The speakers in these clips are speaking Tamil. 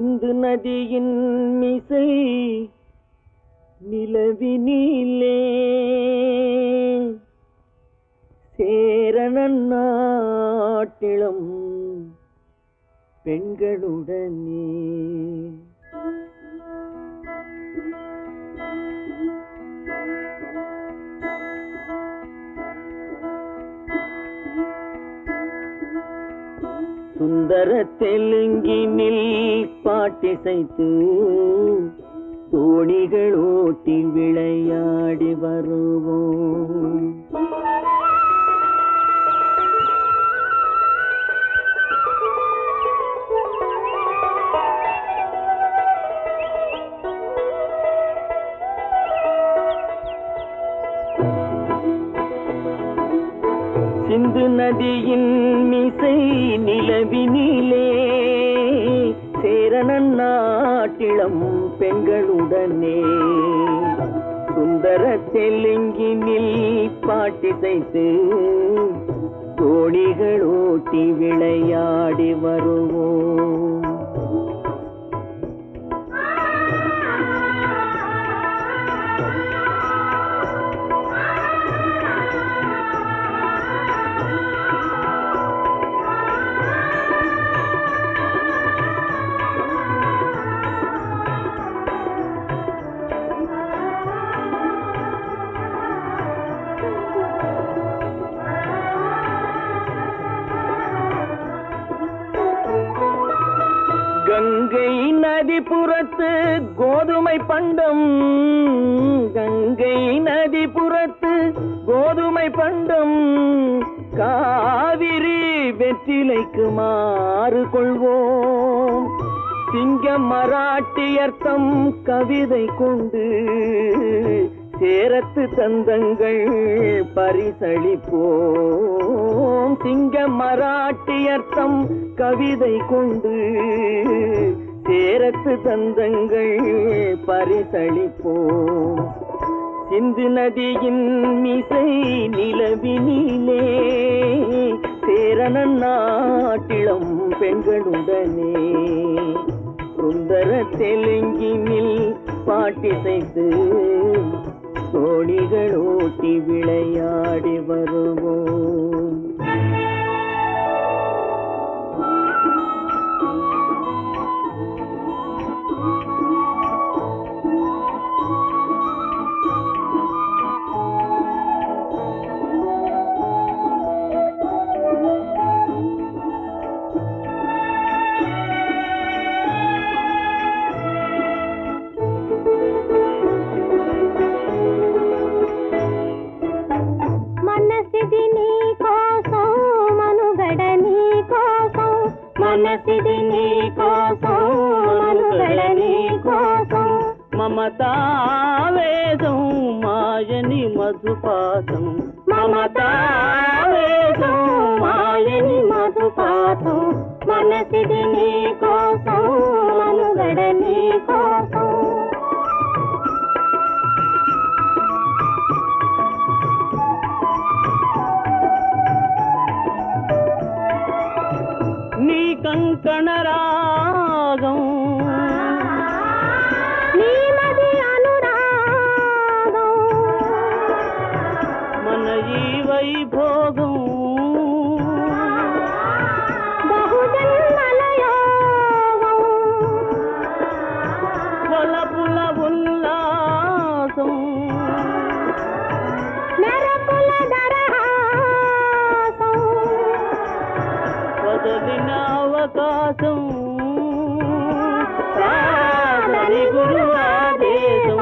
சிந்து நதியின் மிசை நிலவினிலே சேரணன் நாட்டிளம் பெண்களுடனே சுந்தர தெலுங்கினில் பாட்டிசைத்து தோணிகள் ஓட்டி விளையாடி வருவோம். சிந்து நதியின் மிசை நிலவினிலே சேரணன் நாட்டிளம் பெண்களுடனே சுந்தர தெலுங்கினில் பாட்டிசைத்து தோணிகள் ஓட்டி விளையாடி வருவோம். கங்கை நதிபுறத்து கோதுமை பண்டம், கங்கை நதிபுறத்து கோதுமை பண்டம், காவிரி வெற்றிலைக்கு மாறு கொள்வோம். சிங்க மராட்டியர்த்தம் கவிதை கொண்டு சேரத்து தந்தங்கள் பரிசளிப்போம். சிங்க மராட்டியர்த்தம் கவிதை கொண்டு சேரத்து தந்தங்கள் பரிசளிப்போம். சிந்து நதியின் மிசை நிலவினிலே சேரணன் நாட்டிளம் பெண்களுடனே சுந்தர தெலுங்கினில் பாட்டிசைத்து தோணிகள் ஓட்டி விளையாடி வருவோம். మనసిది నీ కోసం మనుగడ నీ కోసం మమతావేదం మాయని మధుపాతం మమతావేదం మాయని మధుపాతం మనసిది నీ కోసం మనుగడ నీ కోసం నీ కంకణ రాగం నీ నది అనురాగం మన ఈ వైభోగం బహుజన్మల యోగం వలపుల ఉల్లాసం మెరపుల దరహాసం వదలిన అవకాశం సాధని గురు ఆదేశం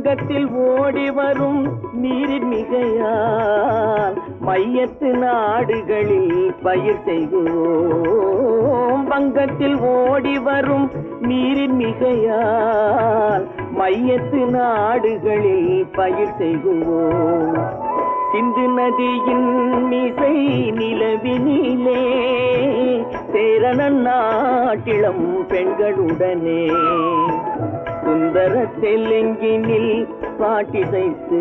வங்கத்தில் ஓடி வரும் நீரின் மிகையால் மையத்து நாடுகளில் பயிர் செய்கிறோம். வங்கத்தில் ஓடி வரும் நீரின் மிகையால் மையத்து நாடுகளில் பயிர் செய்கிறோம். சிந்து நதியின் மிசை நிலவினிலே சேரணன் நாட்டிளம் பெண்களுடனே சுந்தர தெலுங்கினில் பாட்டிசைத்து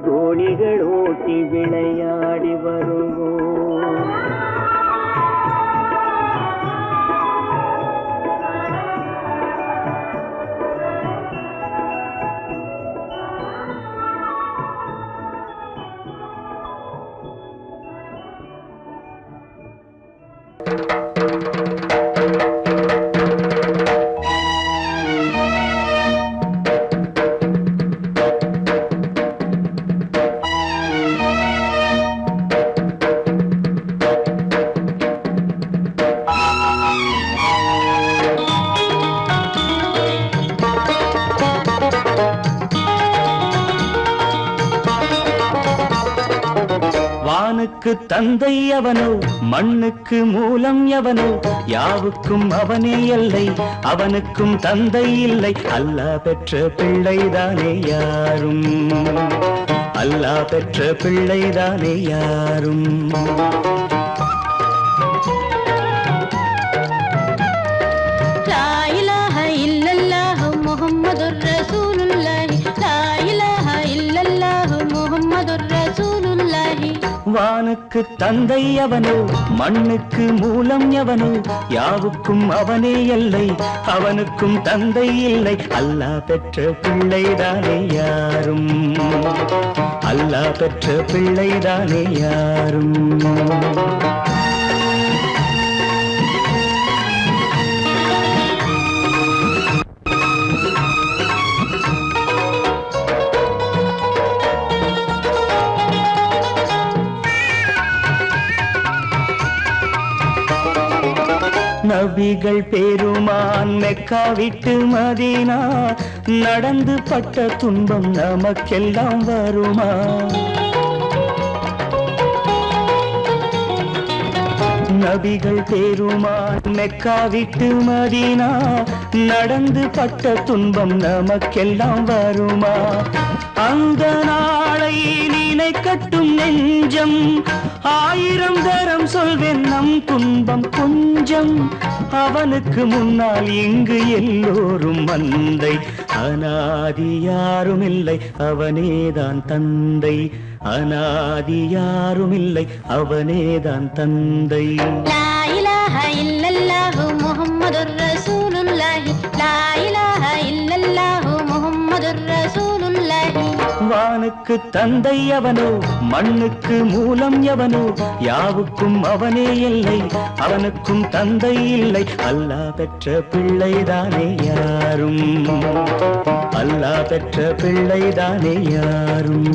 தோணிகள் ஓட்டி விளையாடி வருவோம். வானுக்கு தந்தை அவனோ, மண்ணுக்கு மூலம் எவனோ, யாவுக்கும் அவனே எல்லை, அவனுக்கும் தந்தை இல்லை. அல்லாஹ் பெற்ற பிள்ளைதானே யாரும், அல்லாஹ் பெற்ற பிள்ளைதானே யாரும். லா இலாஹ இல்லல்லாஹு முஹம்மதுர் ரசூலுல்லாஹி, லா இலாஹ இல்லல்லாஹு முஹம்மதுர் ரசூலுல்லாஹி. வானுக்கு தந்தை அவனோ, மண்ணுக்கு மூலம் எவனோ, யாவுக்கும் அவனே எல்லை, அவனுக்கும் தந்தை இல்லை. அல்லாஹ் பெற்ற பிள்ளைதானே யாரும், அல்லாஹ் பெற்ற பிள்ளைதானே யாரும். நபிகள் பெருமான் மெக்கா விட்டு மதீனா நடந்து பட்ட துன்பம் நமக்கெல்லாம் வருமா? நபிகள் பெருமான் மெக்கா விட்டு மதீனா நடந்து பட்ட துன்பம் நமக்கெல்லாம் வருமா? அந்த நாளை நினைக்கட்டும் நெஞ்சம், ஆயிரம் தரம் சொல்வேன் நம் துன்பம் கொஞ்சம். அவனுக்கு முன்னால் இங்கு எல்லோரும் மந்தை, அநாதி யாரும் இல்லை அவனேதான் தந்தை, அநாதி யாரும் இல்லை அவனேதான் தந்தை. லா இலாஹ இல்லல்லாஹு முஹம்மதுர் ரசூலுல்லாஹி, லா இலாஹ இல்லல்லாஹு முஹம்மதுர் ரசூலுல்லாஹி. வானுக்கு தந்தை அவனோ, மண்ணுக்கு மூலம் எவனோ, யாவுக்கும் அவனே இல்லை, அவனுக்கும் தந்தை இல்லை. அல்லாஹ் பெற்ற பிள்ளைதானே யாரும், அல்லாஹ் பெற்ற பிள்ளைதானே யாரும்.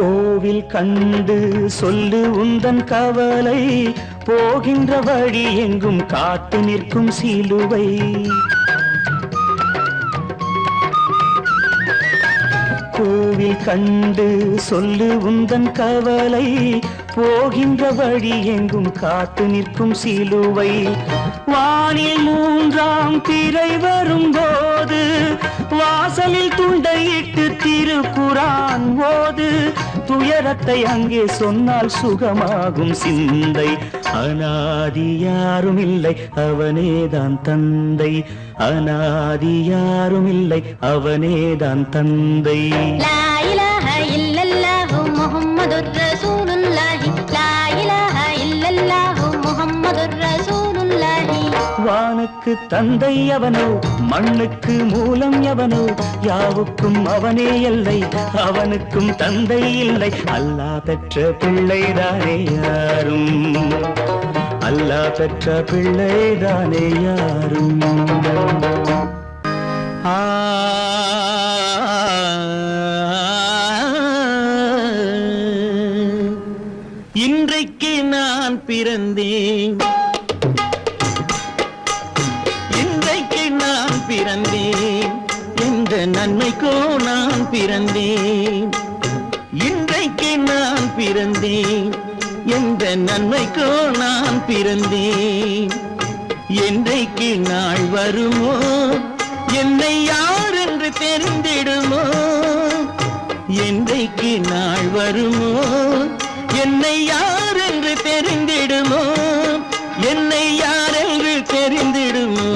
கோவில் கண்டு சொல்லு உந்தன் கவலை, போகின்ற வழி எங்கும் காத்து நிற்கும் சிலுவை. கோவில் கண்டு சொல்லு உந்தன் கவலை, போகின்ற வழி எங்கும் காத்து நிற்கும் சிலுவை. வானில் மூன்றாம் பிறை வரும்போது வாசலில் துண்டையிட்டு திருக்குரான் ஓது. துயரத்தை அங்கே சொன்னால் சுகமாகும் சிந்தை, அநாதி யாரும் இல்லை அவனேதான் தந்தை, அநாதி யாரும் இல்லை அவனேதான் தந்தை. லா இலாஹ இல்லல்லாஹு முஹம்மதுர் ரசூலுல்லாஹி, லா இலாஹ இல்லல்லாஹு முஹம்மதுர் ரசூலுல்லாஹி. வானுக்கு தந்தை அவனோ மண்ணுக்கு மூலம் எவனோ யாவுக்கும் அவனே எல்லை அவனுக்கும் தந்தை இல்லை அல்லாஹ் பெற்ற பிள்ளைதானே யாரும் அல்லாஹ் பெற்ற பிள்ளைதானே யாரும் இன்றைக்கு நான் பிறந்தேன் இன்றைக்கு நான் பிறந்தேன் எந்த நன்மைக்கோ நான் பிறந்தேன் இன்றைக்கு நான் பிறந்தேன் எந்த நன்மைக்கோ நான் பிறந்தேன் என்றைக்கு நாள் வருமோ என்னை யார் என்று தெரிந்திடுமோ என்றைக்கு நாள் வருமோ என்னை யார் என்று தெரிந்திடுமோ என்னை யார் என்று தெரிந்திடுமோ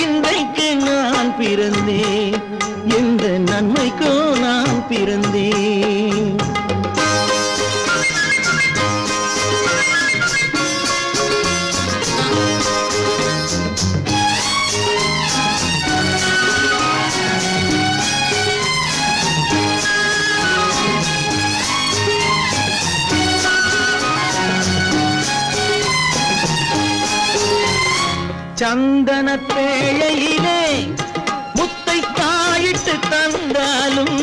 இன்றைக்கு நான் பிறந்தேன் எந்த நன்மைக்கோ நான் பிறந்தேன் சந்தன பேழையிலே முத்தை காயிட்டு தந்தாலும்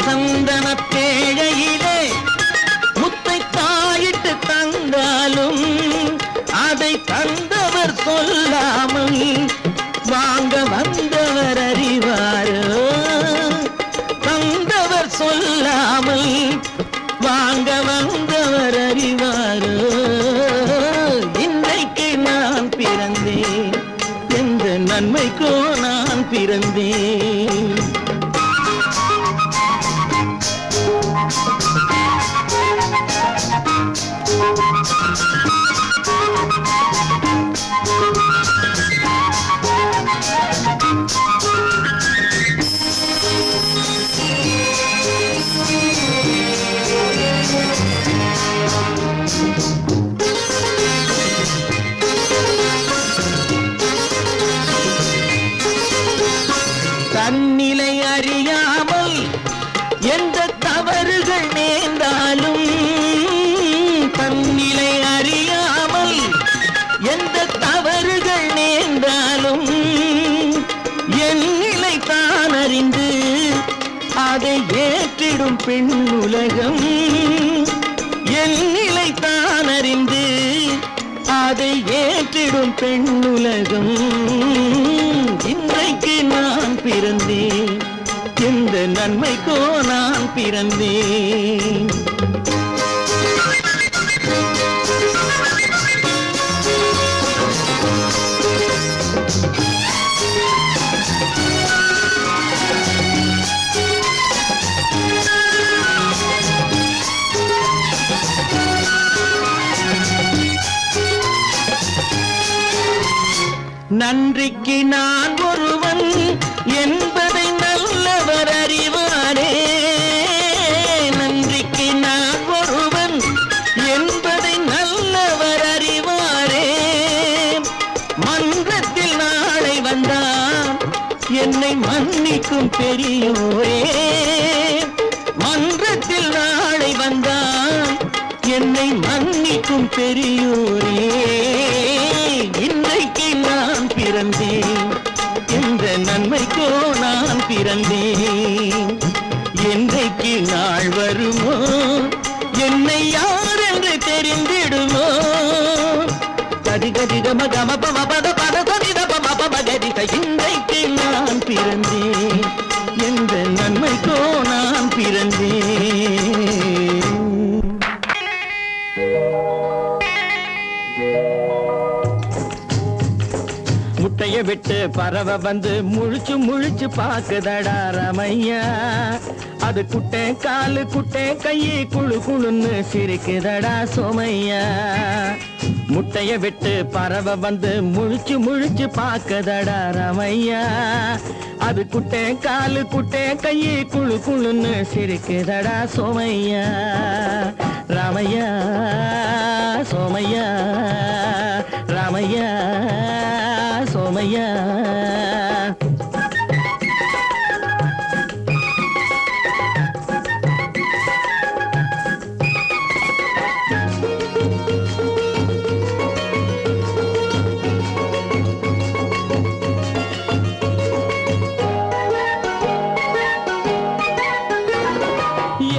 சந்தன பேழையிலே முத்தை காயிட்டு தந்தாலும் அதை தந்தவர் சொல்லாமல் வாங்க வந்தவர் அறிவாரோ தந்தவர் சொல்லாமல் வாங்க வந்தவர் அறிவாரோ பிறந்தேன் எந்த நன்மைக்கோ நான் பிறந்தேன் தன்னிலை அறியாமல் எந்த தவறுகள் நேர்ந்தாலும் தன்னிலை அறியாமல் எந்த தவறுகள் நேர்ந்தாலும் என் நிலை தான் அறிந்து அதை ஏற்றிடும் பெண் உலகம் என் நிலை தான் அறிந்து அதை ஏற்றிடும் பெண் உலகம் இன்றைக்கு நான் பிறந்தேன் எந்த நன்மைக்கோ நான் பிறந்தேன் நன்றிக்கு நான் ஒருவன் என்பதை நல்லவர் அறிவாரே நன்றிக்கு நான் ஒருவன் என்பதை நல்லவர் அறிவாரே மன்றத்தில் நாளை வந்தான் என்னை மன்னிக்கும் பெரியோரே மன்றத்தில் நாளை வந்தான் என்னை மன்னிக்கும் பெரியோரே இன்றைக்கு நான் பிறந்தேன் எந்த நன்மைக்கோ நான் பிறந்தேன் என்றைக்கு நாள் வருமோ என்னை யார் என்று தெரிந்திடுமோ கதி கதி கம கம பம பத பத கதித பம பம கதித இன்றைக்கு நான் பிறந்தேன் எந்த நன்மைக்கோ நான் பிறந்தேன் முட்டைய விட்டு பறவை வந்து முழிச்சு முழிச்சு பாக்குதடா ரமையா அது குட்டை காலு குட்டை கையை குழு குழுன்னு சிரிக்குதடா சோமையா முட்டைய விட்டு பறவை வந்து முழிச்சு முழிச்சு பாக்குதடா ரமையா அது குட்டை காலு குட்டை கையை குழு குழுன்னு சிரிக்குதடா சோமையா ராமையா சோமையா ராமையா ராமையா சோமையா.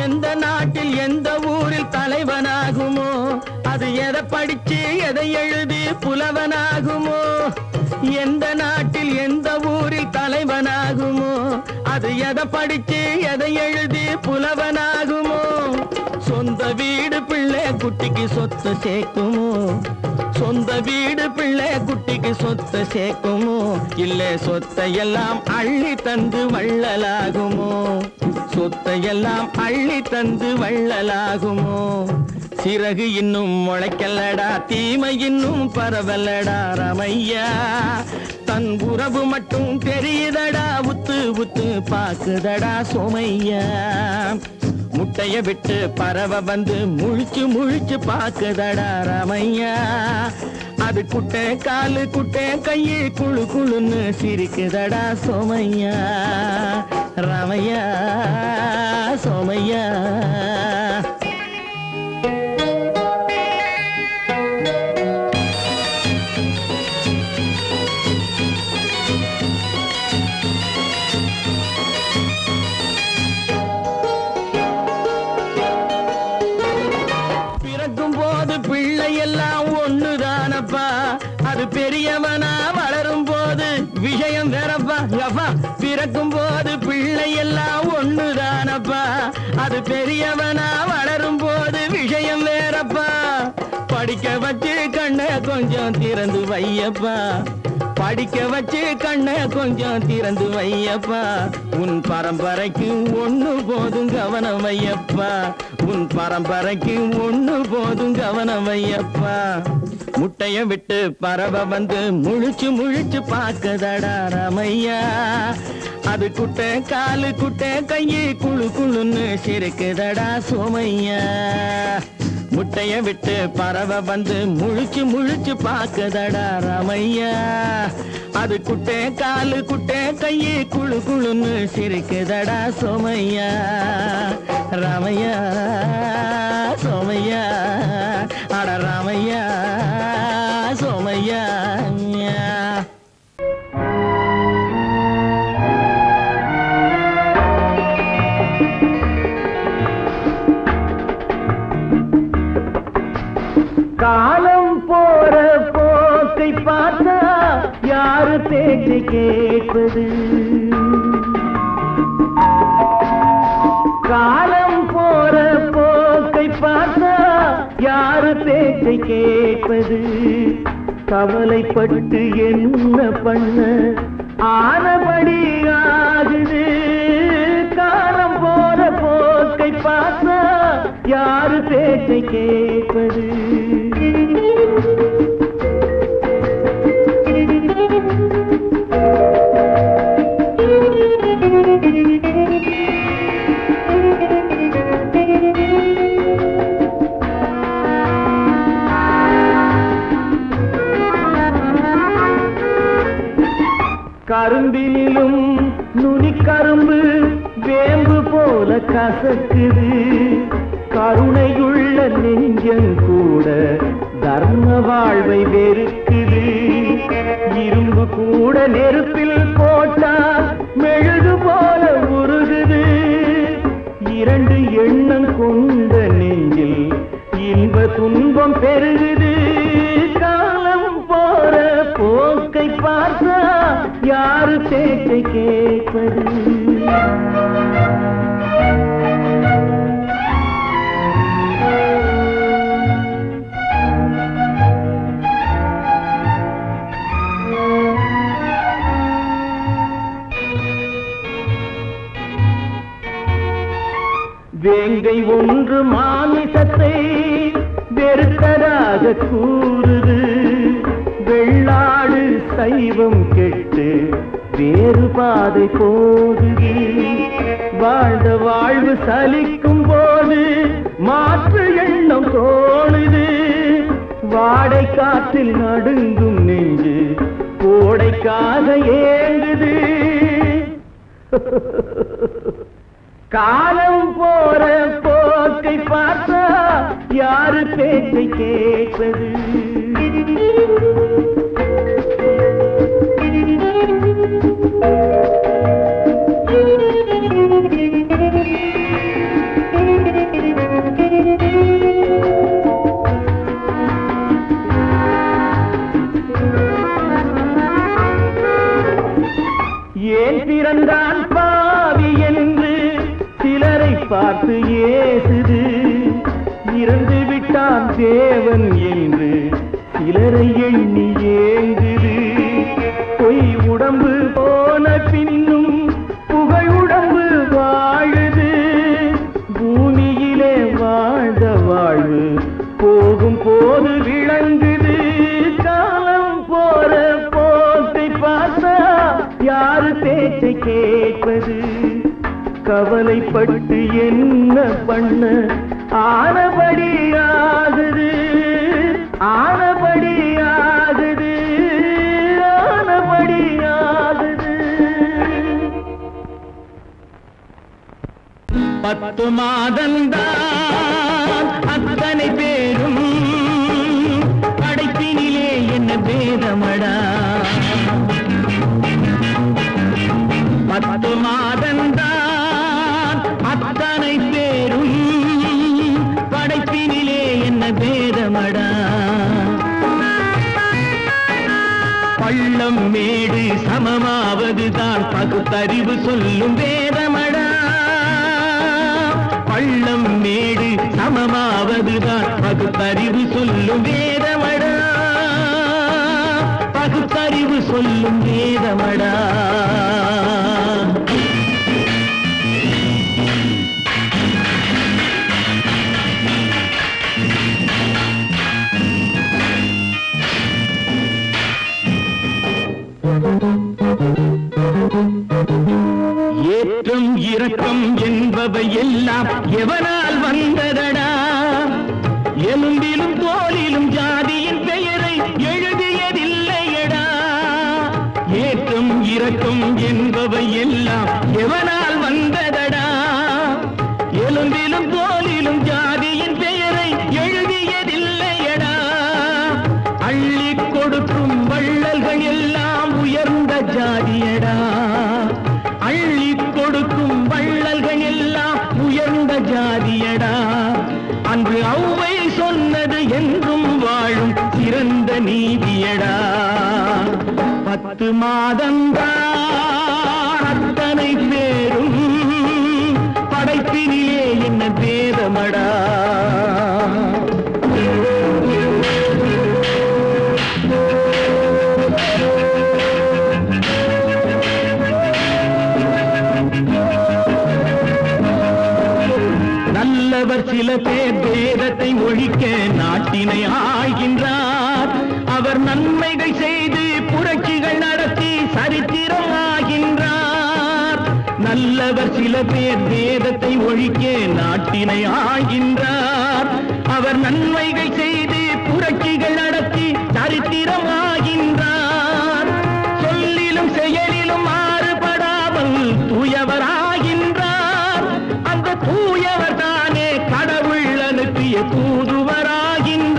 எந்த நாட்டில் எந்த ஊரில் தலைவனாகுமோ, அது எதை படிச்சு எதை எழுதி புலவனாகுமோ. எந்த நாட்டில் எந்த ஊரில் தலைவனாகுமோ, அது எதை படிச்சு எதை எழுதி புலவனாகுமோ. சொந்த வீடு பிள்ளை குட்டிக்கு சொத்து சேர்க்குமோ, சொந்த வீடு பிள்ளை குட்டிக்கு சொத்து சேர்க்குமோ. இல்ல சொத்தையெல்லாம் அள்ளி தந்து வள்ளலாகுமோ, சொத்தையெல்லாம் அள்ளி தந்து வள்ளலாகுமோ. சிறகு இன்னும் முளைக்கல்லடா, தீமை இன்னும் பரவலடா ராமையா. தன் உறவு மட்டும் தெரியுதடா, உத்து உத்து பாக்குதடா சோமையா. முட்டைய விட்டு பறவை வந்து முழிச்சு முழிச்சு பாக்குதடா ராமையா. அது குட்டை காலு குட்டை கையு குழு குழுன்னு சிரிக்குதடா சோமையா. ராமையா சோமையா. பிள்ளையெல்லாம் ஒண்ணுதானப்பா, அது பெரியவனா வளரும் போது விஷயம் வேறப்பா. பிறக்கும் போது பிள்ளையெல்லாம் ஒண்ணுதானப்பா, அது பெரியவனா வளரும் போது விஷயம் வேறப்பா. படிக்க வச்சு கண்ணை கொஞ்சம் திறந்து வையப்பா, படிக்க வச்சு கண்ணை கொஞ்சம் திறந்து வையப்பா. உன் பரம்பரைக்கு ஒண்ணு போதும் கவனம் வையப்பா, உன் பரம்பரைக்கு ஒண்ணு போதும் கவனம் வையப்பா. முட்டைய விட்டு பறவை வந்து முழிச்சு முழிச்சு பார்க்கதடா ராமையா. அது குட்டை காலு குட்டை கையு குழு குழுன்னு சிரிக்குதடா சோமையா. முட்டைய விட்டு பறவை வந்து முழிச்சு முழிச்சு பார்க்கதடா ராமையா. அது குட்டை காலு குட்டை கையு குழு குழுன்னு சிரிக்குதடா சோமையா. ராமையா சோமையா. அட ராமையா சோமையா. காலம் போற போக்கை பார்த்தா யாரு பேச்சு கேட்பது, காலம் போற போக்கை பார்த்தா யாரு பேச்சை கேட்பது. கவலைப்பட்டு என்ன பண்ண ஆனபடி ஆகுது. காலம் போற போக்கை பார்த்தா யாரு பேச்சை கேட்பது. கரும்பிலும் நுனிக்கரும்பு வேம்பு போல கசக்குது. கருணையுள்ள நெஞ்சம் கூட தர்ம வாழ்வை வெறுக்குது. இரும்பு கூட நெருப்பில் போட்டா மெழுகு போல உருகுது. இரண்டு எண்ணம் கொண்ட நெஞ்சில் இன்ப துன்பம் பெருகுது. காலம் போற போக்கை பார்த்தா யாரு பேச்சை கேட்பது. வேங்கை ஒன்று மாமிசத்தை வெறுத்ததாக கூறுது. வெள்ளாடு சைவம் கெட்டு வேறு பாதை போகுது. வாழ்ந்த வாழ்வு சலிக்கும் போது மாற்று எண்ணம் தோணுது. வாடை காற்றில் நடுங்கும் நெஞ்சு கோடைக்காக ஏங்குது. காலம் போற போக்கை பார்த்தா யாரு பேச்சை கேட்பது? ஏன் பிறந்தான் பாவி என்று சிலரை பார்த்து ஏசுது. இறந்து விட்டான் தேவன் என்று சிலரை எண்ணி ஏங்குது. பொய் உடம்பு போன பின்னும் புகழ் உடம்பு வாழுது. பூமியிலே வாழ்ந்த வாழ்வு போகும் போது விளங்குது. காலம் போற போக்கை பார்த்தா யாரு பேச்சை கேட்பது? கவலைப்பட்டு என்ன பண்ண ஆனபடி ஆகுது, ஆனபடி ஆகுது, ஆனபடி ஆகுது. 10 மாதந்தான் அத்தனை பேரும் படைப்பினிலே என்ன பேதமடா. 10 மாதந்தான் அத்தனை பேரும் படைப்பினிலே என்ன பேதமடா. பள்ளம் மேடு சமமாவதுதான் பகுத்தறிவு சொல்லும் வேதமடா. பள்ளம் மேடு சமமாவதுதான் பகுத்தறிவு சொல்லும் வேதமடா. பகுத்தறிவு சொல்லும் வேதமடா. ஏற்றம் இரக்கம் என்பவை எல்லாம் எவனால் வந்ததடா. எலும்பிலும் தோலிலும் ஜாதியின் பெயரை எழுதியதில்லையடா. ஏற்றம் இரக்கம் என்பவை எல்லாம் எவனால் வந்ததடா. எலும்பிலும் தோலிலும் ஜாதியின் பெயரை எழுதியதில்லையடா. அள்ளி கொடுக்கும் வள்ளல்கள் எல்லாம் உயர்ந்த ஜாதியடா. அள்ளி கொடுக்கும் வள்ளல்கள் எல்லாம் உயர்ந்த ஜாதியடா. அன்று ஔவை சொன்னது என்றும் வாழும் சிறந்த நீதியடா. 10 மாதந்தான் அத்தனை பேரும் படைப்பினிலே என்ன பேதமடா. நல்லவர் சில பேர் வேதத்தை ஒழிக்க நாட்டினை ஆள்கின்றார். அவர் நன்மைகள் செய்து புரட்சிகள் நடத்தி சரித்திரம் ஆகின்றார். நல்லவர் சில பேர் வேதத்தை ஒழிக்க நாட்டினை ஆள்கின்றார். அவர் நன்மைகள் செய்து புரட்சிகள் நடத்தி சரித்திரம் ஆகின்றார். சொல்லிலும் செயலிலும் மாறுபடாமல் தூயவராகின்றார். அந்த தூயவர் தானே கடவுள் அனுப்பிய தூதுவராகின்றார்.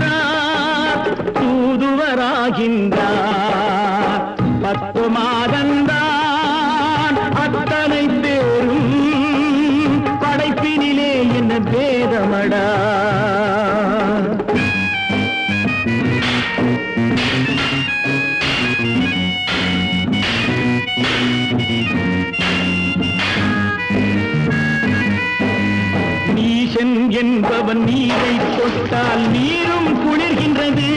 தூதுவராகின்றார். 10 மாதந்தான் அத்தனை பேரும் படைப்பினிலே என்ன பேதமடா. நீசன் என்பவன் நீரை தொட்டால் நீரும் குளிர்கின்றது.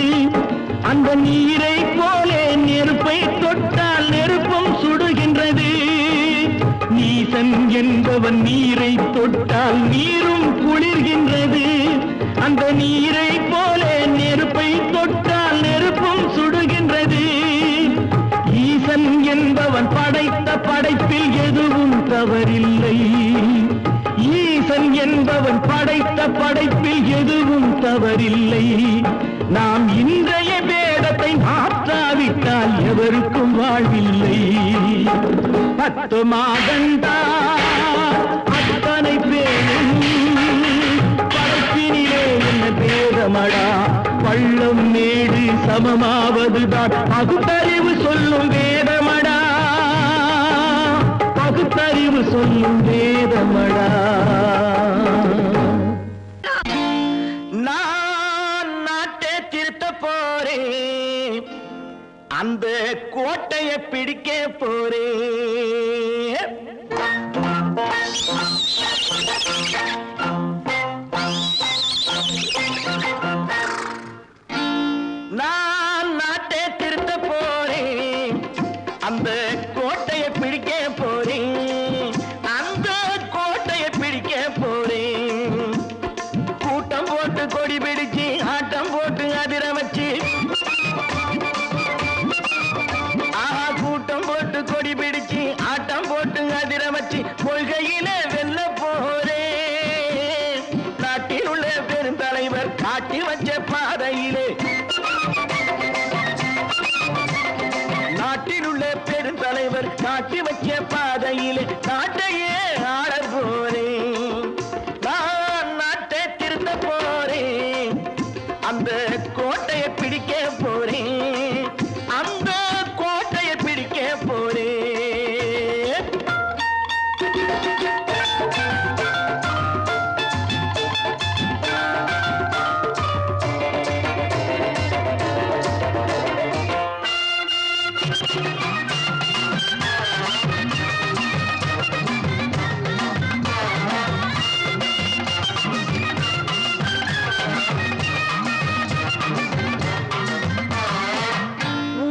அந்த நீரை போலே நெருப்பை தொட்டால் நெருப்பும் சுடுகின்றது. நீசன் என்பவன் நீரை தொட்டால் நீரும் குளிர்கின்றது. அந்த நீரை போலே நெருப்பை தொட்டால் நெருப்பும் சுடுகின்றது. ஈசன் என்பவன் படைத்த படைப்பில் எதுவும் தவறில்லை. ஈசன் என்பவன் படைத்த படைப்பில் எதுவும் தவறில்லை. நாம் வாழ்வில்லை. 10 மாதந்தா அத்தனை பேரும் பரப்பினிலே என்ன பேதமடா. பள்ளம் மேடு சமமாவதுதான் பகுத்தறிவு சொல்லும் வேதமடா. பகுத்தறிவு சொல்லும் வேதமடா. நான் நாட்டை திருத்த போறேன், அந்த கோட்டையை பிடிக்க போறேன். நான் நாட்டை திருத்த போறேன், அந்த கோட்டையை பிடிக்க போறேன். அந்த கோட்டையை பிடிக்க போறேன். கூட்டம் போட்டு கொடி பிடிச்சு ஆட்டம் போட்டு அதிர வச்சு, கூட்டம் போட்டு கொடி பிடிச்சு ஆட்டம் போட்டு அதிர வச்சு கொள்கையில வெல்ல போறேன். நாட்டில் உள்ள பெருந்தலைவர் காட்டி வச்ச பாதையிலே, நாட்டில் உள்ள பெருந்தலைவர் காட்டி வச்ச பாதையிலே நாட்டையே ஆள போறேன். நான் நாட்டை திருத்த போறேன், அந்த கோட்டையை பிடிக்க போறேன். அந்த கோட்டையை பிடிக்க போறேன்.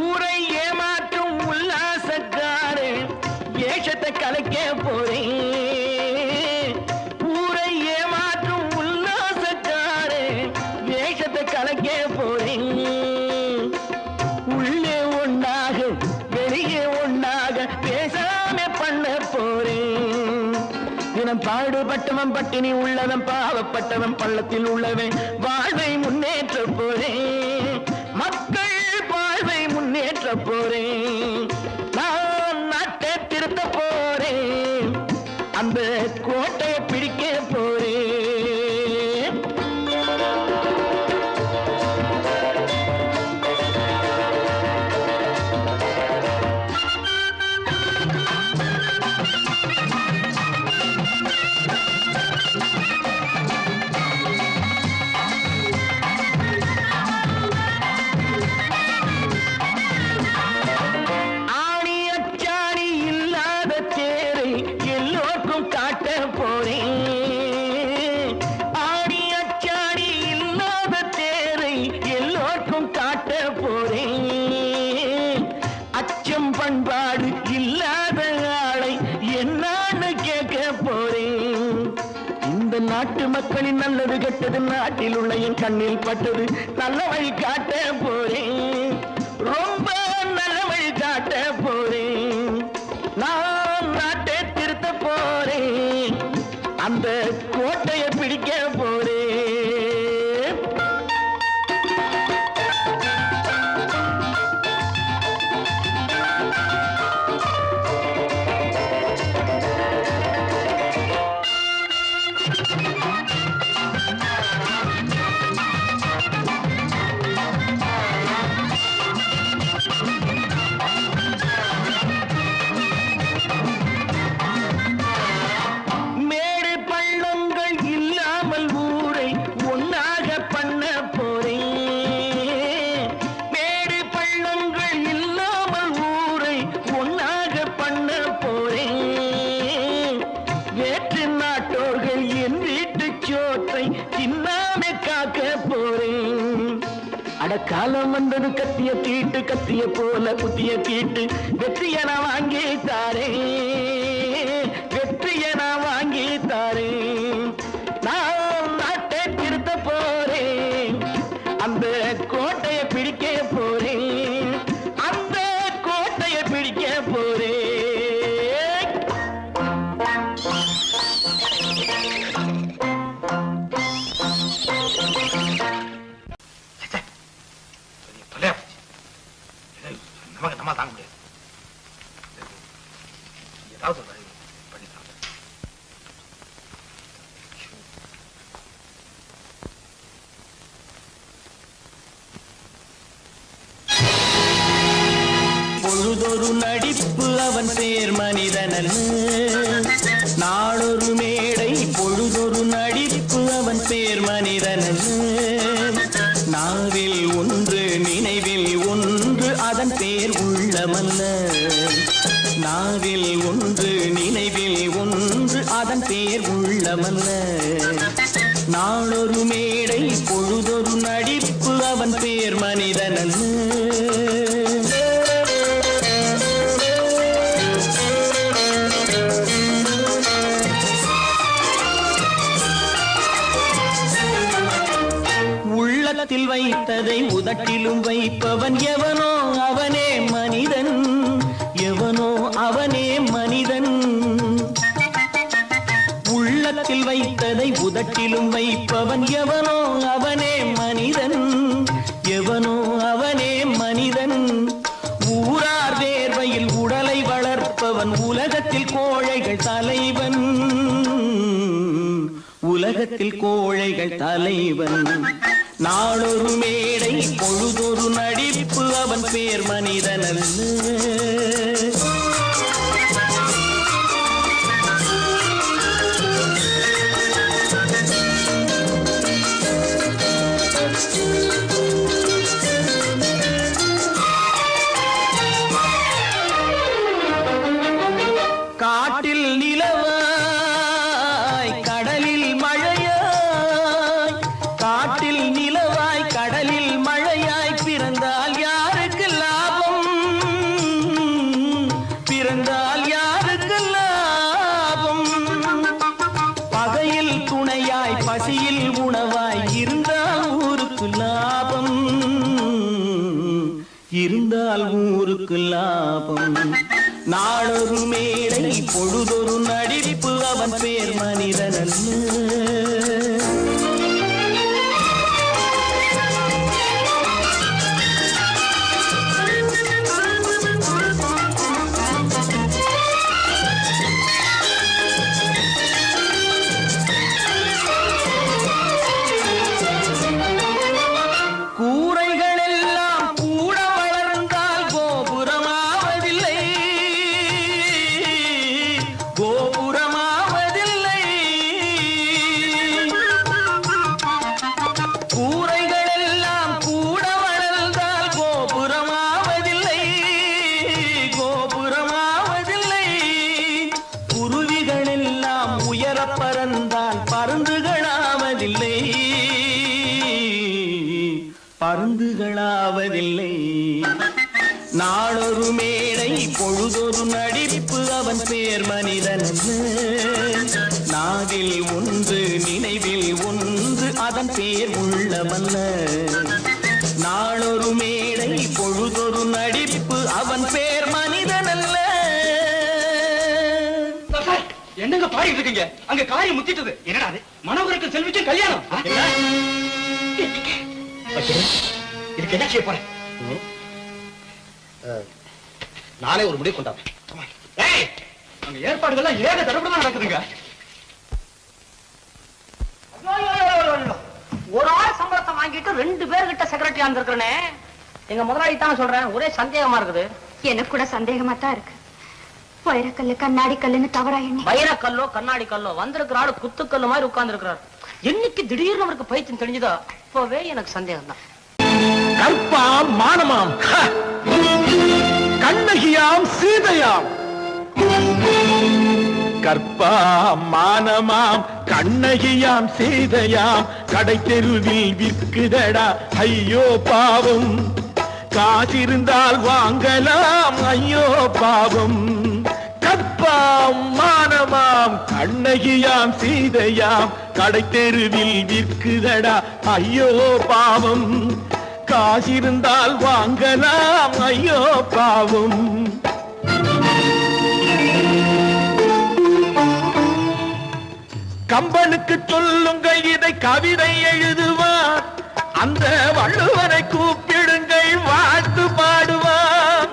ஊரை ஏமாற்றும் உல்லாசக்காரு ஏஷத்தை கலைக்க போறேன். ஊரை ஏமாற்றும் உல்லாசக்காரு ஏஷத்தை கலைக்க போறேன். உள்ளே ஒண்ணாக வெளியே ஒண்ணாக பேசாம பண்ண போறேன். தினம் பாடுபட்டவன் பட்டினி உள்ளவன் பாவப்பட்டவன் பள்ளத்தில் உள்ளவன் வாழ்வை முன்னேற்ற போறேன். மக்கள் வாழ்வை முன்னேற்ற போறேன். நான் நாட்டை திருத்த போறேன், அந்த கோட்டையை பிடிக்க போறேன். ஆணி அச்சாணி இல்லாத தேரை எல்லோருக்கும் காட்ட போறேன். ஆணி அச்சாணி இல்லாத தேரை எல்லோருக்கும் காட்ட போறேன். அச்சம் பண்பாடு இல்லாத ஆளை என்னான்னு கேட்க போறேன். இந்த நாட்டு மக்களின் நல்லது கெட்டது நாட்டில் உள்ள என் கண்ணில் பட்டது நல்ல வழி காட்ட போறேன். ரொம்ப நல்ல வழி காட்ட போறேன். நான் நாட்டை திருத்த போறேன், அந்த கோட்டையை பிடிக்க போறேன். மேடு பள்ளங்கள் இல்லாமல் ஊரை ஒன்னாக பண்ண போறேன். மேடு பள்ளங்கள் இல்லாமல் ஊரை ஒன்னாக பண்ண போறேன். வேற்று நாட்டோர்கள் என் வீட்டு சோற்றை தின்னாமே காக்க போறேன். அடக்காலம் வந்தது கத்திய தீட்டு, கத்திய போல குத்திய தீட்டு வெற்றிய நான் வாங்கி தாரேன். வெற்றிய நான் வாங்கி தாரேன். நான் நாட்டை திருத்த போறேன், அந்த கோட்டையை பிடிக்க போறேன். அந்த கோட்டையை பிடிக்க போறேன். நமக்கு நம்ம தாங்க முடியாது. பேர் மனிதனல்ல. நாளொரு மேடை பொழுதொரு நடிப்பு அவன் பேர் மனிதனல்ல. நாவில் ஒன்று நினைவில் ஒன்று அதன் பேர் உள்ளமல்ல. நாவில் ஒன்று நினைவில் ஒன்று அதன் பேர் உள்ளமல்ல. நாளொரு மேடை பொழுதொரு நடிப்பு அவன் பேர் மனிதனல்ல. உள்ளத்தில் வைத்ததை உதட்டிலும் வைப்பவன் எவனோ அவனே மனிதன். எவனோ அவனே மனிதன். உள்ளத்தில் வைத்ததை உதட்டிலும் வைப்பவன் எவனோ அவனே மனிதன். எவனோ அவனே மனிதன். ஊரார் வேர்வையில் உடலை வளர்ப்பவன் உலகத்தில் கோழைகள் தலைவன். உலகத்தில் கோழைகள் தலைவன். நாளொரு மேடை பொழுதொரு நடிப்பு அவன் பேர் மனிதனல்ல. காட்டில் நிலவாய் கடலில் மழையாய். காட்டில் நிலவாய் கடலில் மழையாய் பிறந்தால் யாருக்கு லாபம்? பிறந்தால் யாருக்கு லாபம்? பகையில் துணையாய் பசியில் உணவாய் இருந்தால் ஊருக்கு லாபம். இருந்தால் ஊருக்கு லாபம். நாளொரு மேடை பொழுதொரு நடிப்பு அவன் பேர் மனிதனல்ல. பறந்தால் பருந்துகளாவதில்லை. பருந்துகளாவதில்லை. நாளொரு மேடை பொழுதொரு நடிப்பு அவன் பேர் மனிதனல்ல. நாவில் ஒன்று நினைவில் ஒன்று அதன் பேர் உள்ளமல்ல. நாளொரு மேடை பொழுதொரு நடிப்பு அவன் பேர் மனிதனல்ல. என்னங்க பாடிட்டு இருக்கீங்க? அங்க காரியம் முத்திட்டது. என்னடா அது? மனோகருக்கு செல்விக்கு கல்யாணம். இதுக்கு என்ன செய்ய போறேன்? நானே ஒரு முடிவு கொண்டாடுறேன். அங்க ஏற்பாடுகள்லாம் ஏக தடபடமா நடக்குதுங்க. ஒரு ஆள் சம்பளத்தை வாங்கிட்டு 2 பேர்கிட்ட செக்ரட்டரியா இருந்திருக்கிறேனே. எங்க முதலாளி தான் சொல்றேன், ஒரே சந்தேகமா இருக்குது. எனக்கு கூட சந்தேகமா தான் இருக்கு. வைரக்கல்லு கண்ணாடி கல்லுன்னு தவறா எண்ணி வைரக்கல்லோ கண்ணாடி கல்லோ வந்திருக்கிற ஆளு குத்துக்கல்லு மாதிரி உட்கார்ந்து இருக்கிறார். என்னைக்கு திடீர்னு அவருக்கு பைத்தியம் தெரிஞ்சதோ அப்பவே எனக்கு சந்தேகம் தான். கற்பாம் மானமாம் கண்ணகியாம் சீதையாம். கற்பாம் மானமாம் கண்ணகியாம் சீதையாம் கடை தெருவில் விற்குதடா ஐயோ பாவம். காசிருந்தால் வாங்கலாம் ஐயோ பாவம். கற்பாம் மானமாம் கண்ணகியாம் சீதையாம் கடை தெருவில் விற்குதடா ஐயோ பாவம். காசிருந்தால் வாங்கலாம் ஐயோ பாவம். கம்பனுக்கு சொல்லுங்கள் இதை கவிதை எழுதுவார். அந்த வள்ளுவரை கூப்பிடுங்கள் வாழ்த்து பாடுவார்.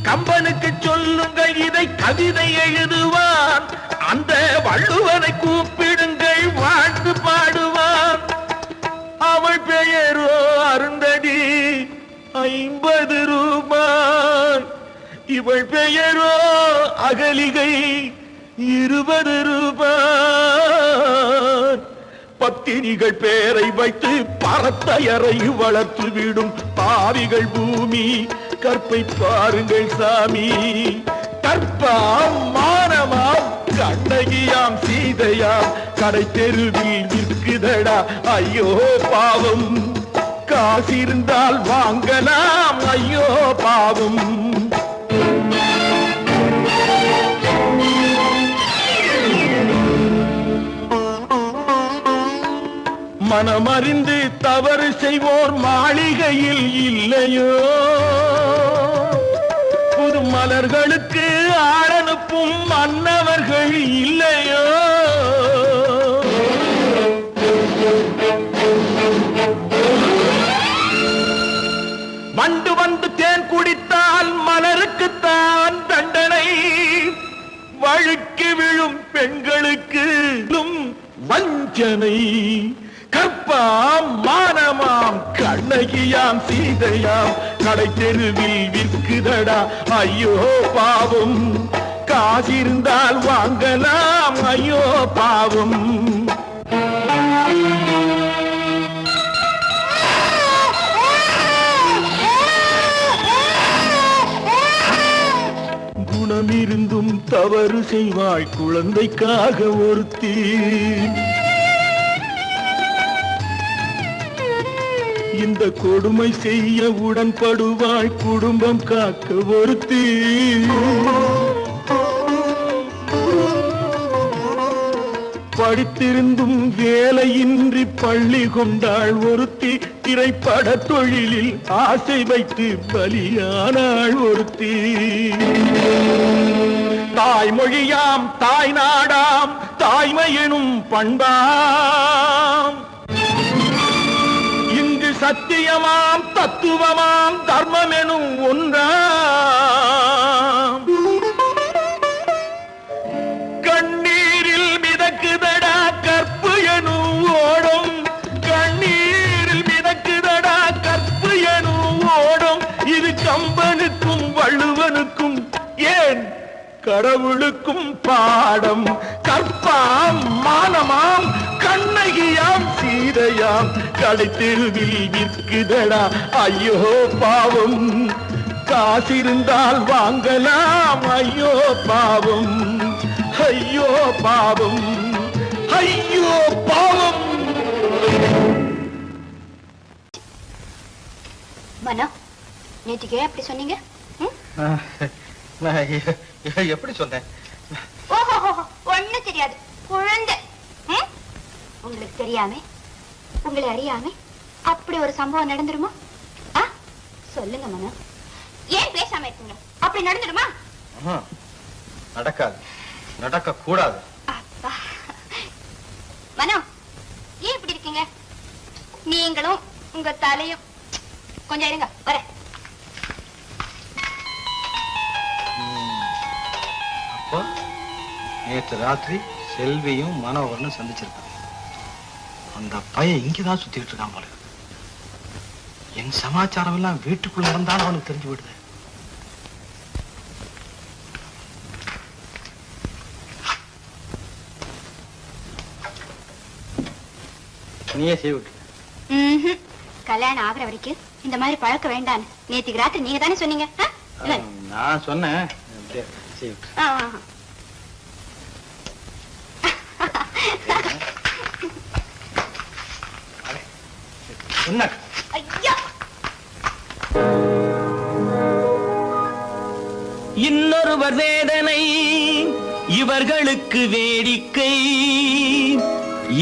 கம்பனுக்கு சொல்லுங்கள் இதை கவிதை எழுதுவார். அந்த வள்ளுவரை கூப்பிடுங்கள் வாழ்த்து பாடுவார். அவள் பெயரோ அருந்ததி 50 ரூபாய். இவள் பெயரோ அகலிகை 20 ரூபாய். பத்தினிகள் பேரை வைத்து பரத்தையறை வளர்த்து விடும் பாவிகள் பூமி. கற்பை பாருங்கள் சாமி, கற்பாம் மானமாம் கண்ணகியாம் சீதையாம் கடை தெருவில் நிற்குதடா. ஐயோ பாவம், காசிருந்தால் வாங்கலாம். ஐயோ பாவம். மனமறிந்து தவறு செய்வோர் மாளிகையில் இல்லையோ? புது மலர்களுக்கு ஆளனுப்பும் மன்னவர்கள் இல்லையோ? வண்டு வந்து தேன் குடித்தால் மலருக்குத்தான் தண்டனை. வழுக்கி விழும் பெண்களுக்கு வஞ்சனை. கற்பாம் மானமாம் கண்ணகியாம் சீதையாம் கடை தெருவில் விற்குதடா. ஐயோ பாவம், காசிருந்தால் வாங்கலாம். ஐயோ பாவம். குணமிருந்தும் தவறு செய்வாய் குழந்தைக்காக ஒருத்தி. இந்த கொடுமை செய்ய உடன்படுவாய் குடும்பம் காக்க ஒருத்தி. படித்திருந்தும் வேலையின்றி பள்ளி கொண்டாள் ஒருத்தி. திரைப்பட தொழிலில் ஆசை வைத்து பலியானாள் ஒருத்தி. தாய்மொழியாம் தாய் நாடாம் தாய்மையெனும் பண்பாம். இங்கு சத்தியமாம் தத்துவமாம் தர்மமெனும் ஒன்றாம். கண்ணீரில் மிதக்குதடா கற்பு எனும் ஓடும். கண்ணீரில் மிதக்குதடா கற்பு எனும் ஓடும். இது கம்பனுக்கும் வள்ளுவனுக்கும் ஏன் கடவுளுக்கும் பாடம். கற்பாம் மானமாம் கண்ணகியாம் சீதையாம் கடை தெருவில் விற்குதடா. ஐயோ பாவம், காசிருந்தால் வாங்கலாம். ஐயோ பாவம், ஐயோ பாவம், ஐயோ பாவம். மனோ, நேற்றுக்கு ஏன் அப்படி சொன்னீங்க? எப்படி சொன்னேன்? ஓஹோ, ஒண்ணு தெரியாது குழந்தை. உங்களுக்கு தெரியாம உங்களை அறியாம அப்படி ஒரு சம்பவம் நடந்துருமா? சொல்லுங்க மனோ, ஏன் பேசாம இருக்கீங்க? அப்படி நடந்துடுமா? நடக்காது, நடக்க கூடாது. அப்பா மனோ, ஏன் இப்படி இருக்கீங்க? நீங்களும் உங்க தலையும். கொஞ்சம் இருங்க, வர. அப்போ நேற்று ராத்திரி செல்வியும் மனோகரனும் சந்திச்சிருக்காங்க. அந்த பையன் இங்கதான் சுத்திட்டு இருக்கான் போல. என் சமாச்சாரம் எல்லாம் வீட்டுக்குள்ள இருந்தாலும் அவனுக்கு தெரிஞ்சு விடுது. நீயே செய்விட்டு. கல்யாணம் ஆகுற வரைக்கும் இந்த மாதிரி பழக்க வேண்டான்னு நேற்றுக்கு ராத்திரி நீங்க தானே சொன்னீங்க. நான் சொன்னேன். செய்விட்டு. என்ன இன்னொருவர் வேதனை இவர்களுக்கு வேடிக்கை.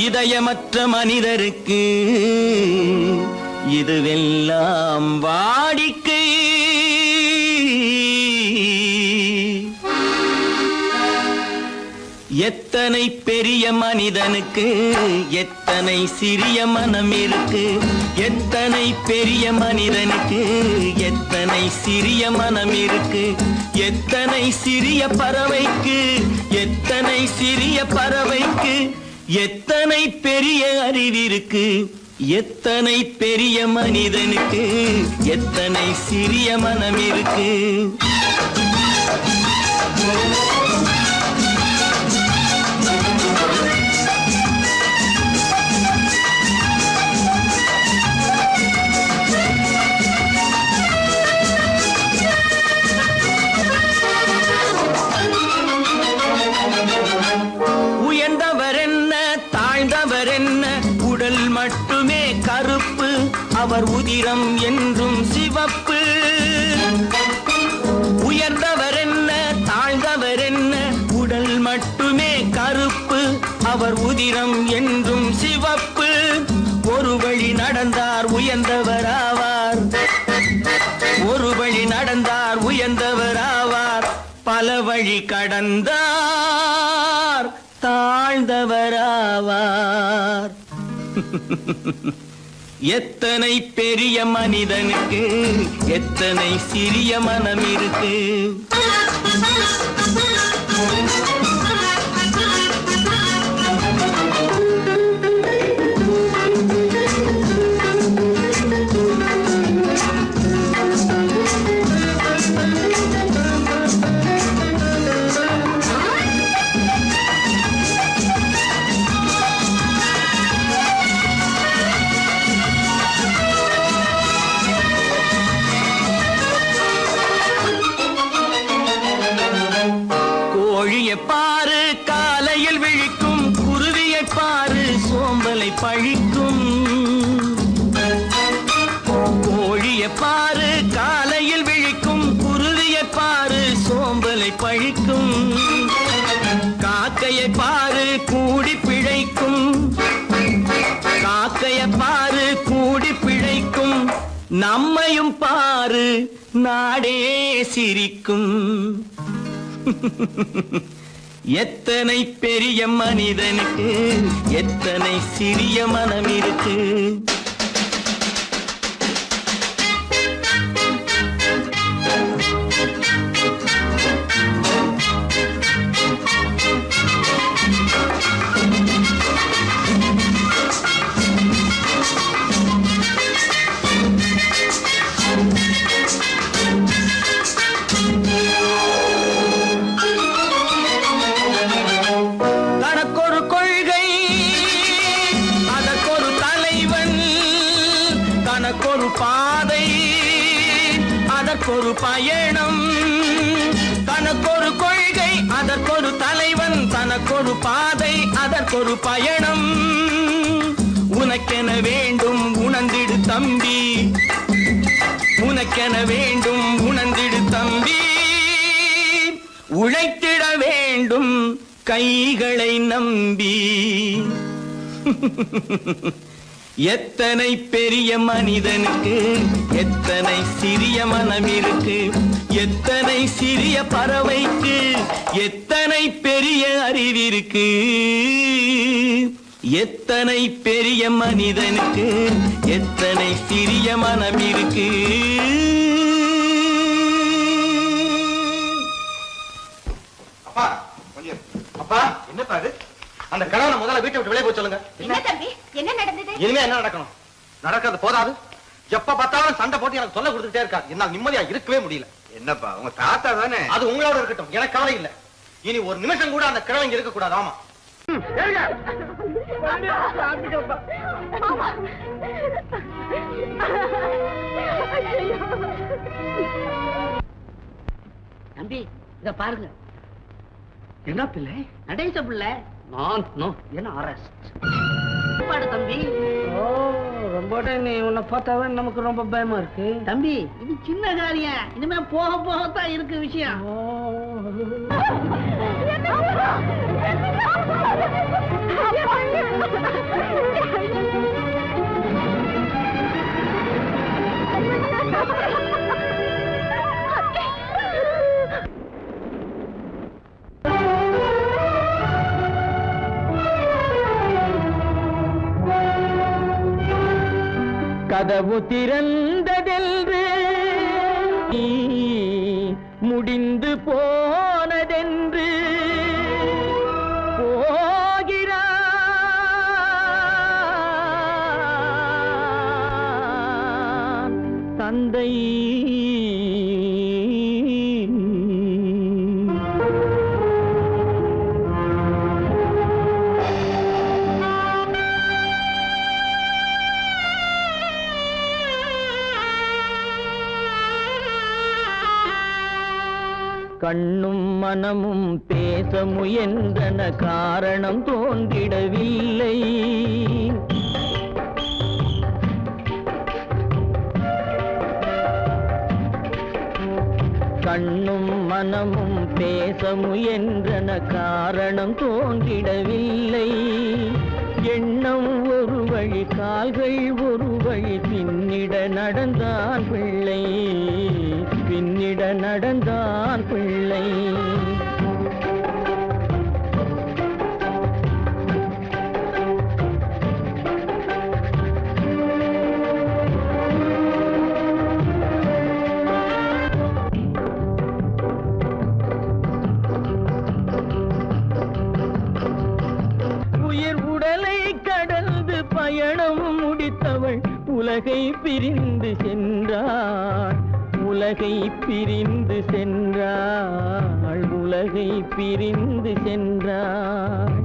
இதயமற்ற மனிதருக்கு இதுவெல்லாம் வாடிக்கை. எத்தனை பெரிய மனிதனுக்கு எத்தனை சிறிய மனம் இருக்கு. எத்தனை பெரிய மனிதனுக்கு எத்தனை சிறிய மனம் இருக்கு. எத்தனை சிறிய பறவைக்கு எத்தனை சிறிய பறவைக்கு எத்தனை பெரிய அறிவிருக்கு. எத்தனை பெரிய மனிதனுக்கு எத்தனை சிறிய மனம் இருக்கு. உயர்ந்தவர் என்ன தாழ்ந்தவர் என்ன உடல் மட்டுமே கருப்பு அவர் உதிரம் என்றும் சிவப்பு உயர்ந்தவர் என்ன தாழ்ந்தவர் என்ன உடல் மட்டுமே கருப்பு அவர் உதிரம் என்றும் சிவப்பு ஒரு வழி நடந்தார் உயர்ந்தவராவார் ஒரு வழி நடந்தார் உயர்ந்தவராவார் பல வழி கடந்தார் தாழ்ந்தவராவார் எத்தனை பெரிய மனிதனுக்கு எத்தனை சிறிய மனம் இருக்கு பாரு காலையில் விழிக்கும் குருவியை பாரு சோம்பலை பழிக்கும் கோழியை பாரு காலையில் விழிக்கும் குருவியை பாரு சோம்பலை பழிக்கும் காக்கையை பாரு கூடி பிழைக்கும் காக்கையை பாரு கூடி பிழைக்கும் நம்மையும் பாரு நாடே சிரிக்கும் எத்தனை பெரிய மனிதனுக்கு எத்தனை சிறிய மனம் இருக்கு தனக்கொரு பாதை அதற்கொரு பயணம் தனக்கொரு கொள்கை அதற்கொரு தலைவன் தனக்கொரு பாதை அதற்கொரு பயணம் உனக்கென வேண்டும் உணர்ந்திடு தம்பி உனக்கென வேண்டும் உணர்ந்திடு தம்பி உழைத்திட வேண்டும் கைகளை நம்பி எத்தனை பெரிய மனிதனுக்கு எத்தனை சிறிய மனம் இருக்கு எத்தனை சிறிய பறவைக்கு எத்தனை பெரிய அறிவிருக்கு எத்தனை பெரிய மனிதனுக்கு எத்தனை சிறிய மனம் இருக்கு அப்பா கொஞ்சம் அப்பா என்னப்பா இது அந்த கணவனை முதல்ல வீட்டை விட்டு வெளியே போய் சொல்லுங்க என்ன தம்பி என்ன நடந்தது இனிமே என்ன நடக்கணும் நடக்கிறது போதாது எப்ப பார்த்தாலும் சண்டை போட்டு எனக்கு சொல்ல கொடுத்துட்டே இருக்கா என்னால் நிம்மதியா இருக்கவே முடியல என்னப்பா உங்க தாத்தா தானே அது உங்களோட இருக்கட்டும் எனக்கு கவலை இல்ல இனி ஒரு நிமிஷம் கூட அந்த கிழமை இங்க இருக்க கூடாது ஆமா தம்பி இத பாருங்க என்ன பிள்ளை நடேச பிள்ளை நான் என்ன அரெஸ்ட் பாடு தம்பி ஓ ரொம்ப நீ உன்னை பார்த்தாவே நமக்கு ரொம்ப பயமா இருக்கு தம்பி இது சின்ன காரியம் இனிமே போக போகத்தான் இருக்கு விஷயம் கதவு திறந்ததென்று முடிந்து போனதென்று போகிறான் தந்தை கண்ணும் மனமும் பேச முயன்றன காரணம் தோன்றிடவில்லை. கண்ணும் மனமும் பேச முயன்றன காரணம் தோன்றிடவில்லை. எண்ணம் ஒரு வழி கால்கள் ஒரு வழி பின்னிட நடந்தான் பிள்ளை, பின்னிட நடந்தான் பிள்ளை. பயணம் முடித்தவள் உலகை பிரிந்து சென்றாள், உலகை பிரிந்து சென்றாள், உலகை பிரிந்து சென்றாள்.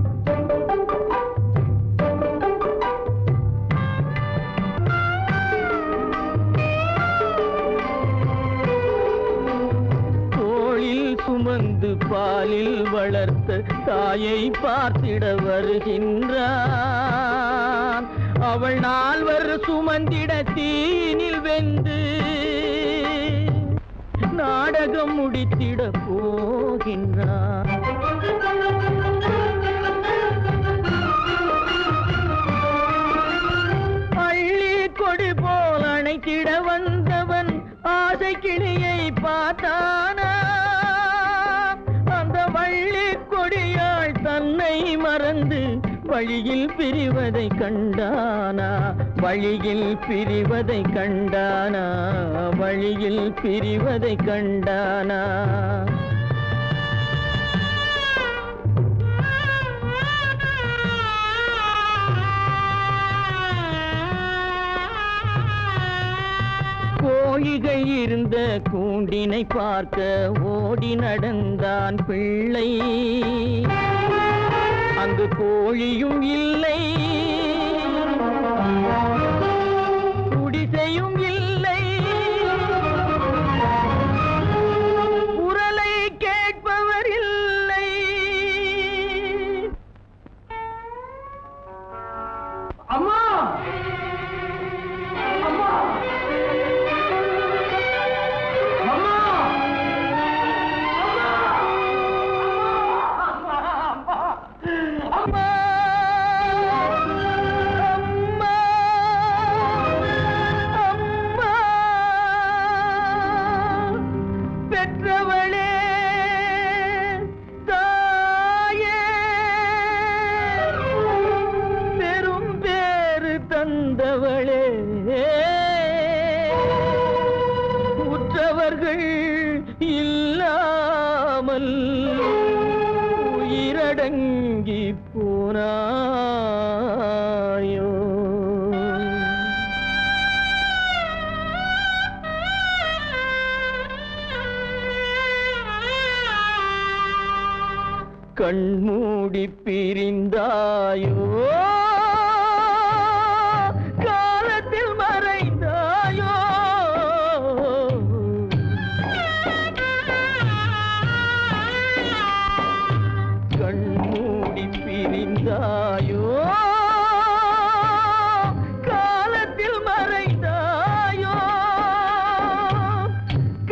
தோளில் சுமந்து பாலில் வளர்த்த தாயை பார்த்திட வருகின்றான். அவள் 4 சுமந்திட தீனில் வெந்து நாடகம் முடித்திட போகின்றான். அள்ளி கொடி போல் அணைத்திட வந்தவன் ஆசை கிளியை பார்த்தானா, அந்த வள்ளி கொடியாள் தன்னை மறந்து வழியில் பிரிவதை கண்டானா, வழியில் பிரிவதை கண்டானா, வழியில் பிரிவதை கண்டானா. கோழிகள் இருந்த கூண்டினை பார்க்க ஓடி நடந்தான் பிள்ளை. அங்கு கோழியும் இல்லை, குடிசையும் இல்லை, குரலை கேட்பவர் இல்லை. அம்மா அம்மா அம்மா அம்மா அம்மா அம்மா பெற்றவளே தாயே பெரும் பேறு தந்தவளே உற்றவர்கள் இல்லாமல் உயிரடங்கி போனாயோ. கண்மூடி பிரிந்தாயோ, காலத்தில் மறைந்தாயோ. கண்மூடி பிரிந்தாயோ, காலத்தில் மறைந்தாயோ.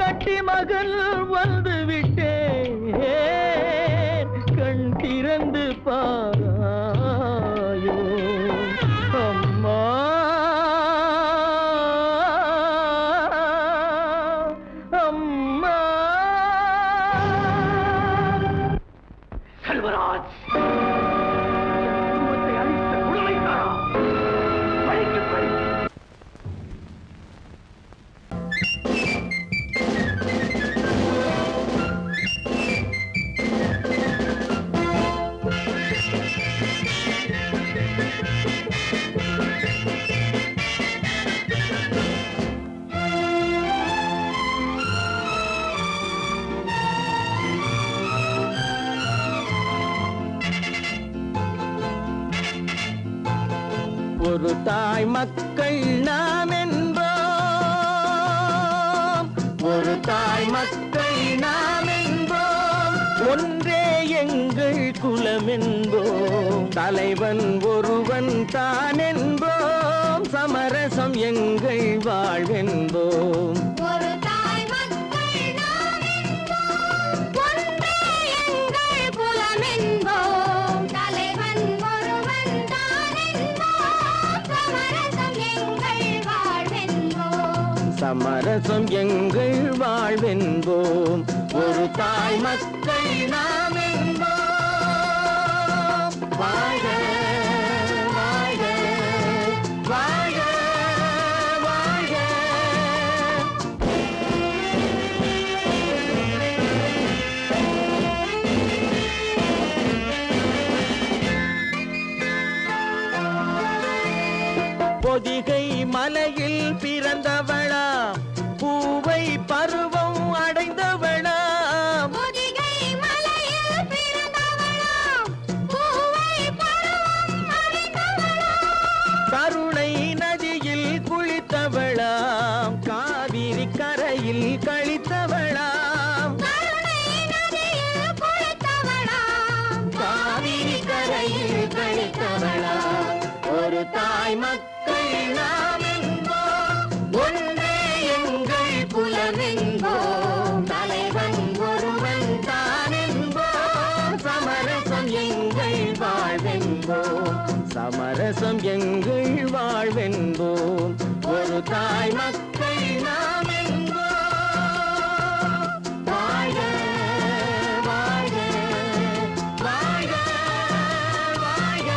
கட்டி மகள் வந்து விட்டேன், கண் திறந்து பாராயோ. அம்மா அம்மா. செல்வராஜ் குடும்பத்தை அழித்த கொடுமைக்காரா, பழிக்கு பழி. ஒரு தாய் மக்கள் நாம் என்போம், ஒரு தாய் மக்கள் நாம் என்போம். குலம் என்போம், தலைவன் ஒருவன் தான் என்போம், சமரசம் எங்கள் வாழ்வென்போம். ஒரு தாய் மக்கள் நாம் என்போம், ஒன்றே எங்கள் குலம் என்போம், தலைவன் ஒருவன் தான் என்போம், சமரசம் எங்கள் வாழ்வென்போம். சமரசம் எங்கள் வாழ்வென்போம், ஒரு தாய் மக்கள் நாம் என்போம். வாழ்க வாழ்க வாழ்க வாழ்க. பொதிகை மலையில் பிறந்தவளாம், பூவை பருவம் அடைந்தவளாம், பொதிகை மலையில் பிறந்தவளாம், பூவை பருவம் அடைந்தவளாம், கருணை நதியில் குளித்தவளாம், காவிரி கரையில் கழித்தவளாம், கருணை நதியில் குளித்தவளாம், காவிரி கரையில் கழித்தவளாம். ஒரு தாய் மக்கள் நாம் என்போம், ஒன்றே எங்கள் குலம் என்போம், தலைவன் ஒருவன் தான் என்போம், சமரசம் எங்கள் வாழ்வென்போம், சமரசம் எங்கள் வாழ்வென்போம், ஒரு தாய் மக்கள் நாம் என்போம். வாழ்க வாழ்க வாழ்க வாழ்க.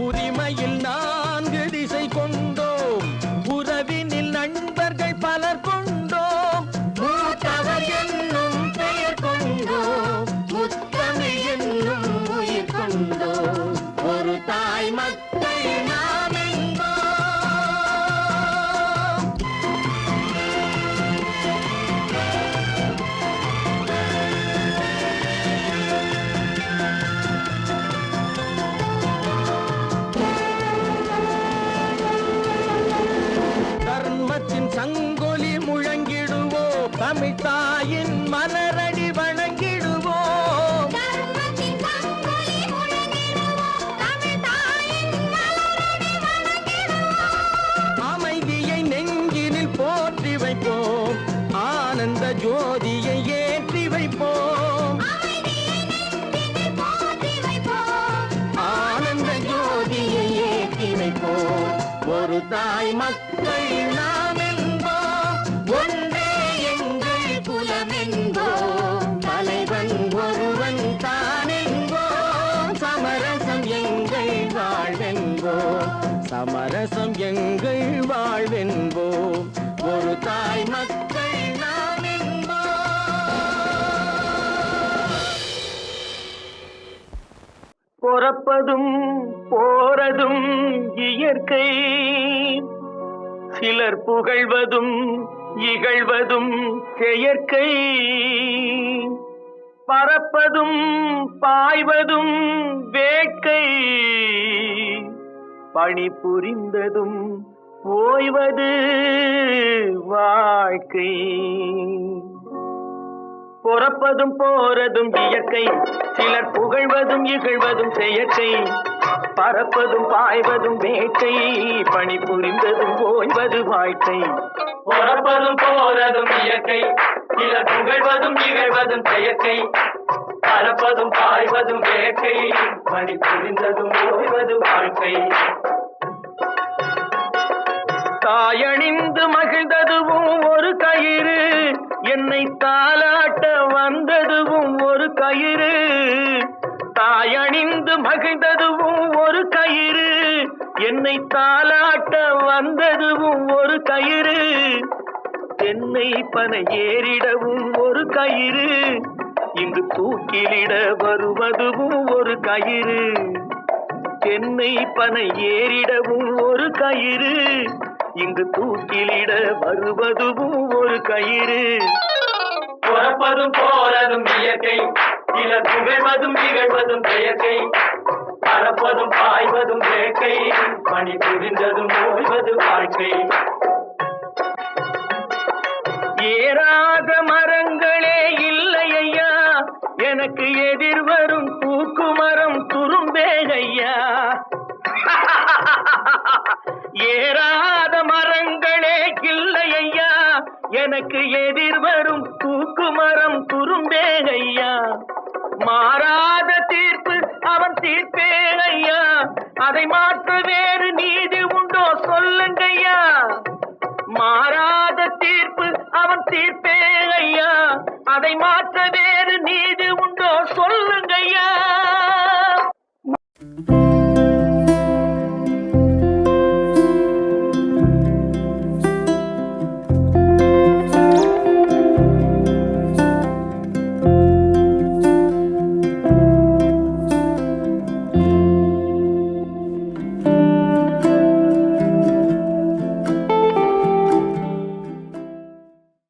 உரிமையில் 4 திசை கொண்டோம், உறவினில் நண்பர்கள் பலர் கொண்டோம், மூத்தவர் என்னும் பெயர் கொண்டோம், முத்தமிழ் என்னும் உயிர் கொண்டோம், ஒரு தாய் மக்கள் நாம் என்போம். தர்மத்தின் சங்கொலி முழங்கிடுவோம், தமிழ் தாயின் மலரடி வணங்கிடுவோம், தர்மத்தின் சங்கொலி முழங்கிடுவோம், தமிழ் தாயின் மலரடி வணங்கிடுவோம், அமைதியை நெஞ்சினில் போற்றி வைப்போம், ஆனந்த ஜோதியை ஏற்றி வைப்போம், அமைதியை நெஞ்சினில் போற்றி வைப்போம், ஆனந்த ஜோதியை ஏற்றி வைப்போம், ஒரு தாய் மக்கள் நாம் என்போம், ஒன்றே எங்கள் குலம் என்போம், தலைவன் ஒருவன் தான் என்போம், சமரசம் எங்கள் வாழ்வென்போம், சமரசம் எங்கள் வாழ்வென்போம், ஒரு தாய் மக்கள் நாம் என்போம். பொறப்பதும் போறதும் இயற்கை, சிலர் புகழ்வதும் இகழ்வதும் செயற்கை, பறப்பதும் பாய்வதும் வேட்கை, பணி புரிந்ததும் ஓய்வது வாழ்க்கை. பொறப்பதும் போறதும் இயற்கை, சிலர் புகழ்வதும் இகழ்வதும் செயற்கை, பறப்பதும் பாய்வதும் வேட்கை, பணி புரிந்ததும் ஓய்வது வாழ்க்கை. பொறப்பதும் போறதும் இயற்கை, சிலர் புகழ்வதும் இகழ்வதும் செயற்கை, பறப்பதும் பாய்வதும் வேட்கை, பணி புரிந்ததும் ஓய்வது வாழ்க்கை. தாயணிந்து மகிழ்ந்ததுவும் ஒரு கயிறு, என்னை தாலாட்ட வந்ததுவும் ஒரு கயிறு, தாயணிந்து மகிழ்ந்ததுவும் ஒரு கயிறு, என்னை தாலாட்ட வந்ததுவும் ஒரு கயிறு, தென்னை பனை ஏறிடவும் ஒரு கயிறு, இங்கு தூக்கிலிட வருவதுவும் ஒரு கயிறு, தென்னை பனை ஏறிடவும் ஒரு கயிறு, இங்கு தூக்கிலிட வருவதுவும் ஒரு கயிறு. பொறப்பதும் போறதும் இயற்கை, சிலர் புகழ்வதும் இகழ்வதும் செயற்கை, பறப்பதும் பாய்வதும் வேட்கை பணி புரிந்ததும் ஓய்வது வாழ்க்கை ஏறாத மரங்களே இல்லை ஐயா எனக்கு எதிர் வரும் தூக்கு மரம் துரும்பே ஐயா ஏறாத மரங்களே இல்லை ஐயா எனக்கு எதிர் வரும் தூக்கு மரம் துரும்பே ஐயா மாறாத தீர்ப்பு அவன் தீர்ப்பே ஐயா அதை மாற்ற வேறு நீதி உண்டோ சொல்லுங்கய்யா மாறாத தீர்ப்பு அவன் தீர்ப்பே ஐயா அதை மாற்ற வேறு நீதி உண்டோ சொல்லுங்கய்யா